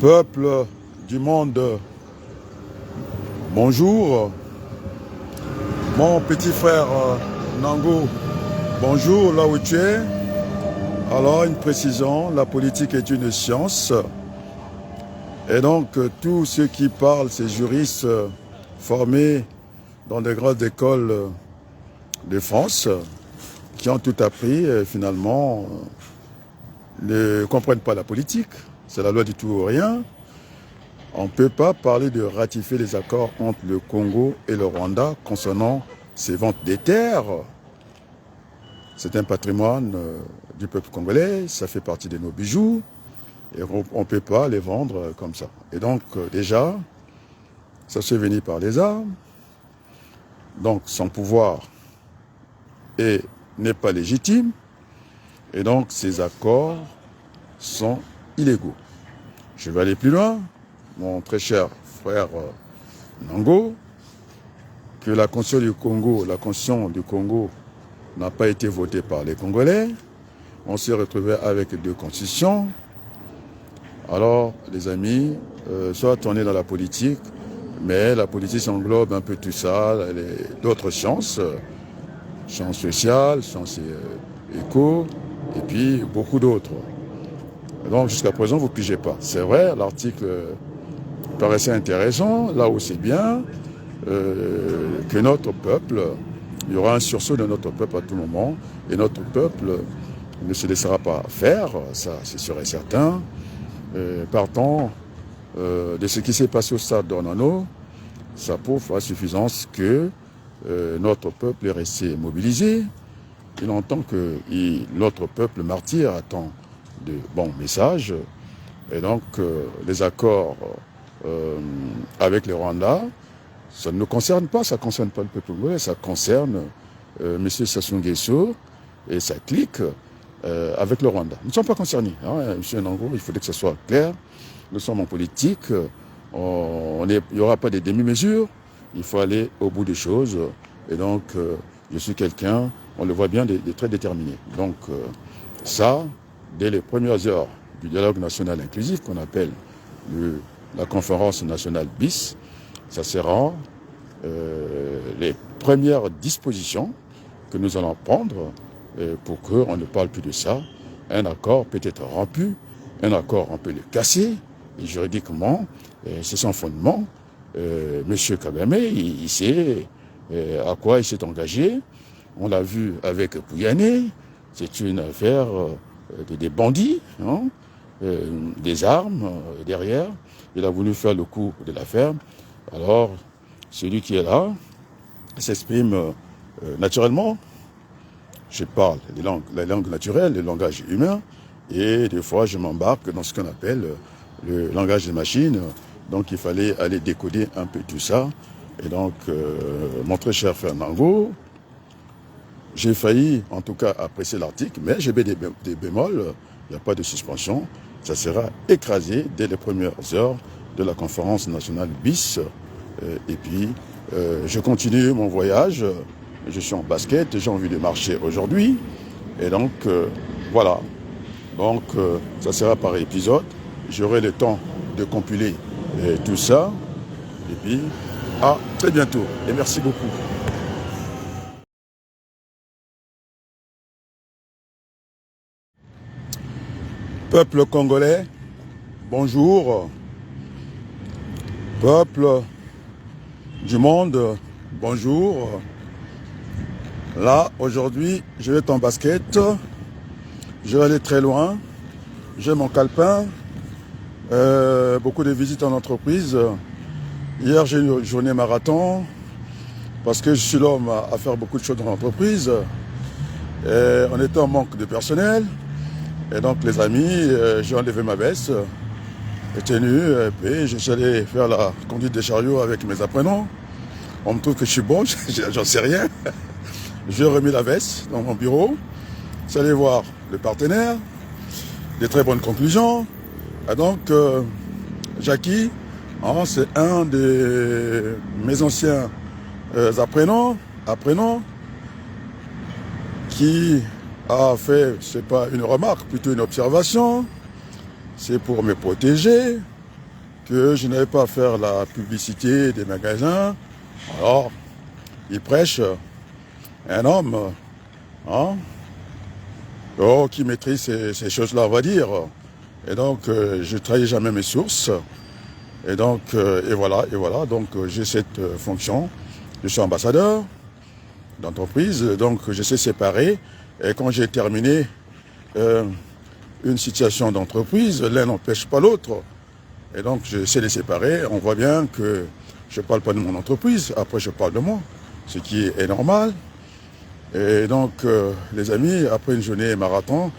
Peuple du monde, bonjour. Mon petit frère Nango, bonjour là où tu es. Alors une précision, la politique est une science. Et donc tous ceux qui parlent, ces juristes formés dans des grandes écoles de France, qui ont tout appris, finalement, ne comprennent pas la politique. C'est la loi du tout ou rien. On ne peut pas parler de ratifier les accords entre le Congo et le Rwanda concernant ces ventes des terres. C'est un patrimoine du peuple congolais, ça fait partie de nos bijoux, et on ne peut pas les vendre comme ça. Et donc, déjà, ça se venu par les armes, donc son pouvoir n'est pas légitime, et donc ces accords sont illégaux. Je vais aller plus loin, mon très cher frère Nango, que la Constitution du Congo n'a pas été votée par les Congolais. On s'est retrouvé avec deux constitutions. Alors, les amis, soit on est dans la politique, mais la politique englobe un peu tout ça, d'autres sciences, sciences sociales, sciences éco, et puis beaucoup d'autres. Donc jusqu'à présent, vous ne pigez pas. C'est vrai, l'article paraissait intéressant, là où c'est bien, que notre peuple, il y aura un sursaut de notre peuple à tout moment, et notre peuple ne se laissera pas faire, ça c'est sûr et certain. Partant de ce qui s'est passé au stade d'Ornano, ça prouve à suffisance que notre peuple est resté mobilisé. Il entend que notre peuple martyr attend de bons messages. Et donc, les accords avec le Rwanda, ça ne nous concerne pas, ça ne concerne pas le peuple congolais, ça concerne M. Sassou Nguesso et sa clique avec le Rwanda. Nous ne sommes pas concernés. Hein, M. Nango, il faudrait que ce soit clair. Nous sommes en politique, il n'y aura pas de demi-mesures, il faut aller au bout des choses. Et donc, je suis quelqu'un, on le voit bien, de très déterminé. Donc, ça, dès les premières heures du dialogue national inclusif, qu'on appelle la conférence nationale BIS, ça sera les premières dispositions que nous allons prendre pour qu'on ne parle plus de ça. Un accord peut être rompu, un accord on peut le casser, et juridiquement, c'est son fondement. Monsieur Kagame, il sait à quoi il s'est engagé. On l'a vu avec Pouyanné, c'est une affaire des bandits, hein, des armes derrière. Il a voulu faire le coup de l'affaire. Alors, celui qui est là s'exprime naturellement. Je parle la langue naturelle, le langage humain, et des fois je m'embarque dans ce qu'on appelle le langage des machines. Donc il fallait aller décoder un peu tout ça. Et donc, mon très cher frère Nango, j'ai failli en tout cas apprécier l'article, mais j'ai mis des bémols, il n'y a pas de suspension. Ça sera écrasé dès les premières heures de la conférence nationale BIS. Et puis, je continue mon voyage. Je suis en basket, j'ai envie de marcher aujourd'hui. Et donc, voilà. Donc, ça sera par épisode. J'aurai le temps de compiler tout ça. Et puis, à très bientôt. Et merci beaucoup. Peuple congolais, bonjour. Peuple du monde, bonjour. Là, aujourd'hui, je vais être en basket. Je vais aller très loin. J'ai mon calepin. Beaucoup de visites en entreprise. Hier, j'ai eu une journée marathon. Parce que je suis l'homme à faire beaucoup de choses dans l'entreprise. On était en manque de personnel. Et donc, les amis, j'ai enlevé ma veste. Et tenue. Et puis, je suis allé faire la conduite des chariots avec mes apprenants. On me trouve que je suis bon, j'en sais rien. J'ai remis la veste dans mon bureau. Je suis allé voir le partenaire. Des très bonnes conclusions. Et donc, Jackie, hein, c'est un de mes anciens apprenants, qui a fait, c'est pas une remarque, plutôt une observation. C'est pour me protéger. que je n'avais pas à faire la publicité des magasins. Alors, il prêche un homme hein, qui maîtrise ces choses-là, on va dire. Et donc, je ne trahis jamais mes sources. Et donc, et voilà. Donc, j'ai cette fonction. Je suis ambassadeur d'entreprise, donc je sais séparer. Et quand j'ai terminé une situation d'entreprise, l'un n'empêche pas l'autre. Et donc, je sais les séparer. On voit bien que je ne parle pas de mon entreprise, après je parle de moi, ce qui est normal. Et donc, les amis, après une journée marathon,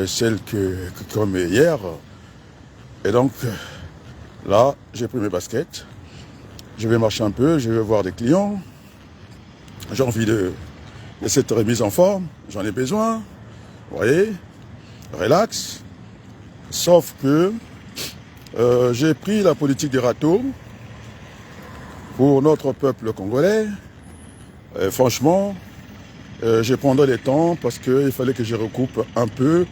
celle comme hier, et donc, là, j'ai pris mes baskets, je vais marcher un peu, je vais voir des clients, j'ai envie de cette remise en forme, j'en ai besoin, vous voyez, relax, sauf que j'ai pris la politique des râteaux pour notre peuple congolais. Franchement, je prendrai le temps parce qu'il fallait que je recoupe un peu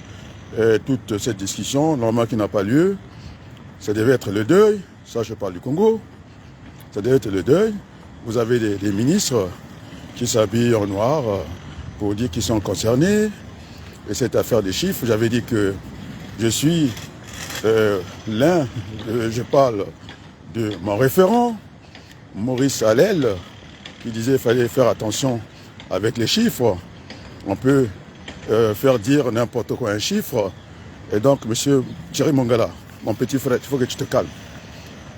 toute cette discussion, normalement qui n'a pas lieu. Ça devait être le deuil, ça je parle du Congo, ça devait être le deuil. Vous avez des ministres qui s'habillent en noir pour dire qu'ils sont concernés. Et cette affaire des chiffres, j'avais dit que je suis je parle de mon référent, Maurice Allel, qui disait qu'il fallait faire attention avec les chiffres. On peut faire dire n'importe quoi un chiffre. Et donc, monsieur Thierry Mongala, mon petit frère, il faut que tu te calmes.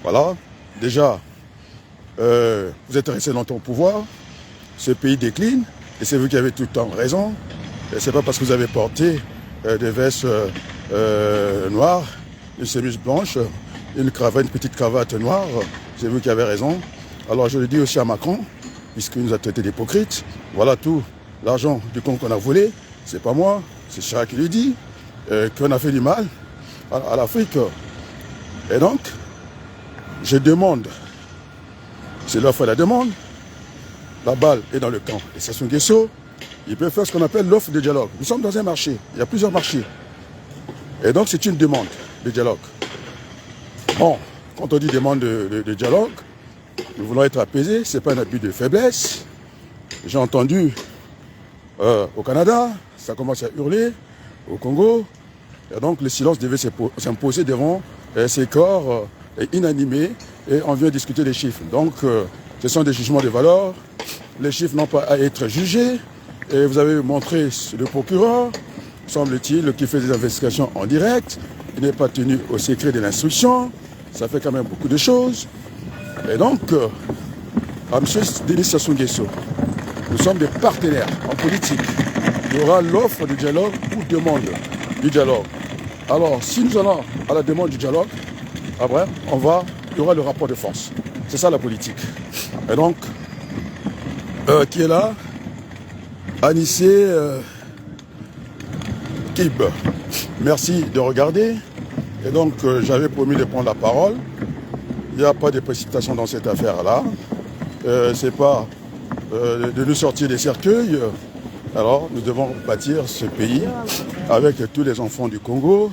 Voilà. Déjà, vous êtes resté longtemps au pouvoir. Ce pays décline. Et c'est vous qui avez tout le temps raison. Et c'est pas parce que vous avez porté des vestes noires, une chemise blanche, une petite cravate noire. C'est vous qui avez raison. Alors je le dis aussi à Macron, puisqu'il nous a traités d'hypocrites. Voilà tout l'argent du Congo qu'on a volé. C'est pas moi, c'est Chirac qui le dit. Qu'on a fait du mal à l'Afrique. Et donc, je demande, c'est l'offre et la demande, la balle est dans le camp de Sassou Nguesso, il peut faire ce qu'on appelle l'offre de dialogue. Nous sommes dans un marché, il y a plusieurs marchés. Et donc c'est une demande de dialogue. Bon, quand on dit demande de dialogue, nous voulons être apaisés, ce n'est pas un abus de faiblesse. J'ai entendu au Canada, ça commence à hurler, au Congo, et donc le silence devait s'imposer devant ces corps inanimés, et on vient discuter des chiffres. Donc ce sont des jugements de valeur, les chiffres n'ont pas à être jugés, et vous avez montré le procureur, semble-t-il, qui fait des investigations en direct, il n'est pas tenu au secret de l'instruction, ça fait quand même beaucoup de choses. Et donc, à M. Denis Sassou Nguesso, nous sommes des partenaires en politique. Il y aura l'offre du dialogue ou demande du dialogue. Alors, si nous allons à la demande du dialogue, après, il y aura le rapport de force. C'est ça la politique. Et donc, qui est là? Anissé Kib. Merci de regarder. Et donc, j'avais promis de prendre la parole. Il n'y a pas de précipitation dans cette affaire-là. C'est pas de nous sortir des cercueils. Alors, nous devons bâtir ce pays avec tous les enfants du Congo.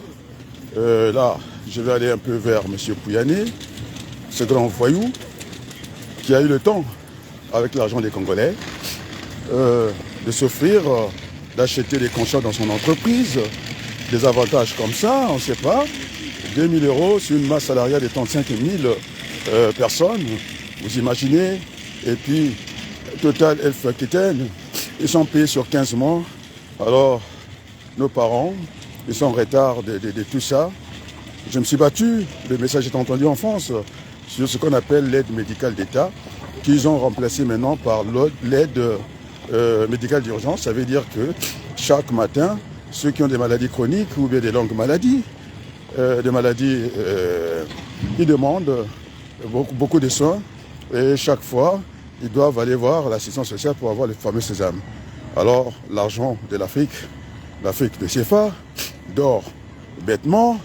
Là, je vais aller un peu vers M. Pouyanné, ce grand voyou qui a eu le temps, avec l'argent des Congolais, de s'offrir, d'acheter des consciences dans son entreprise, des avantages comme ça, on ne sait pas. 2 000 euros sur une masse salariale de 35 000 personnes, vous imaginez. Et puis, Total Elf Aquitaine, ils sont payés sur 15 mois. Alors, nos parents, ils sont en retard de tout ça. Je me suis battu, le message est entendu en France, sur ce qu'on appelle l'aide médicale d'État, qu'ils ont remplacé maintenant par l'aide médicale d'urgence. Ça veut dire que chaque matin, ceux qui ont des maladies chroniques ou bien des longues maladies, ils demandent beaucoup de soins et chaque fois, ils doivent aller voir l'assistance sociale pour avoir le fameux sésame. Alors, l'argent de l'Afrique de CFA, dort bêtement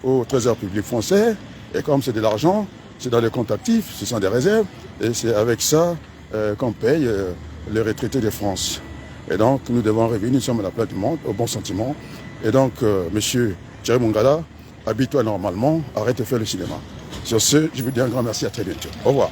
au Trésor public français. Et comme c'est de l'argent, c'est dans les comptes actifs, ce sont des réserves. Et c'est avec ça qu'on paye les retraités de France. Et donc, nous devons revenir, nous sommes à la place du monde, au bon sentiment. Et donc, monsieur Thierry Mongala, habille-toi normalement, arrête de faire le cinéma. Sur ce, je vous dis un grand merci, à très bientôt. Au revoir.